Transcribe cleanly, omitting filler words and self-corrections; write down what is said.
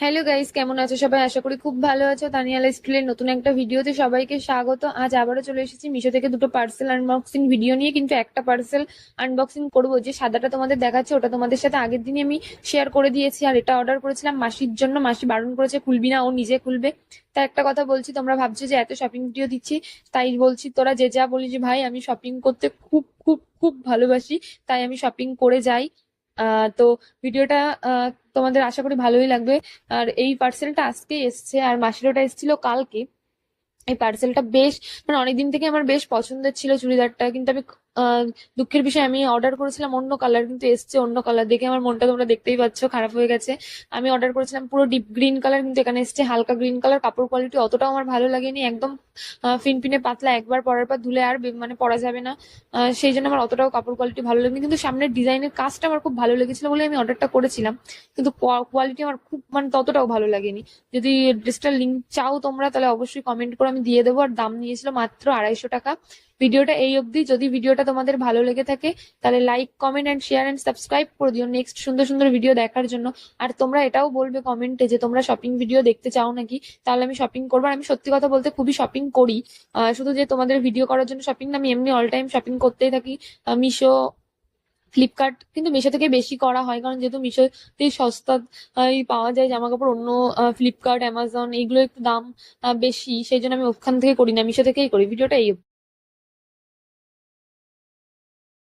Hello guys, কেমন আছো সবাই? আশা করি খুব ভালো আছো। তানিয়া স্কুলের নতুন একটা ভিডিওতে সবাইকে স্বাগত। আজ আবারও চলে এসেছি মিশো থেকে দুটো পার্সেল আনবক্সিং ভিডিও নিয়ে। কিন্তু একটা পার্সেল আনবক্সিং করবো, যে সাদাটা তোমাদের দেখাচ্ছে ওটা তোমাদের সাথে আগের দিনই আমি শেয়ার করে দিয়েছি। আর এটা অর্ডার করেছিলাম মাসির জন্য, মাসি বারণ করেছে খুলবি না, ও নিজে খুলবে। তা একটা কথা বলছি, তোমরা ভাবছো যে এত শপিং ভিডিও দিচ্ছি, তাই বলছি তোরা যে যা বলি, যে ভাই আমি শপিং করতে খুব খুব খুব ভালোবাসি, তাই আমি শপিং করে যাই। তো ভিডিওটা তোমাদের আশা করি ভালোই লাগবে। আর এই পার্সেলটা আজকে এসছে, আর মাসির ওটা এসেছিল কালকে। এই পার্সেলটা বেশ, মানে অনেকদিন থেকে আমার বেশ পছন্দের ছিল চুড়িদারটা, কিন্তু আমি দুঃখের বিষয় আমি অর্ডার করেছিলাম অন্য কালার, কিন্তু এসছে অন্য কালার। দেখে আমার মনটা তোমরা দেখতেই পাচ্ছ খারাপ হয়ে গেছে। আমি অর্ডার করেছিলাম পুরো ডিপ গ্রিন কালার, কিন্তু এখানে এসছে হালকা গ্রিন কালার। কাপড় কোয়ালিটি অতটাও আমার ভালো লাগেনি, একদম ফিনফিনে পাতলা, একবার পরার পর ধুলে আর মানে পরা যাবে না। সেই জন্য আমার অতটাও কাপড় কোয়ালিটি ভালো লাগেনি, কিন্তু সামনের ডিজাইনের কাজটা আমার খুব ভালো লেগেছিল বলে আমি অর্ডারটা করেছিলাম। কিন্তু কোয়ালিটি আমার খুব মানে ততটাও ভালো লাগেনি। যদি ড্রেসটার লিঙ্ক চাও তোমরা, তাহলে অবশ্যই কমেন্ট করে আমি দিয়ে দেবো। আর দাম নিয়েছিল মাত্র 250 টাকা। ভিডিওটা এই অবধি। যদি ভিডিওটা তোমাদের ভালো লেগে থাকে, তাহলে like, comment and share and subscribe করে দিও নেক্সট সুন্দর সুন্দর ভিডিও দেখার জন্য। আর তোমরা এটাও বলবে কমেন্টে যে তোমরা শপিং ভিডিও দেখতে চাও নাকি, তাহলে আমি শপিং করবো। আর আমি সত্যি কথা বলতে খুবই শপিং করি। শুধু যে তোমাদের ভিডিও করার জন্য শপিং না, আমি এমনি অল টাইম শপিং করতেই থাকি। মিশো, ফ্লিপকার্ট, কিন্তু মিশো থেকে বেশি করা হয়, কারণ যেহেতু মিশোতেই সস্তা পাওয়া যায় জামা কাপড়। অন্য ফ্লিপকার্ট, অ্যামাজন এইগুলো একটু দাম বেশি, সেই জন্য আমি ওখান থেকে করি না, মিশো থেকেই করি। ভিডিওটা এই অবধি।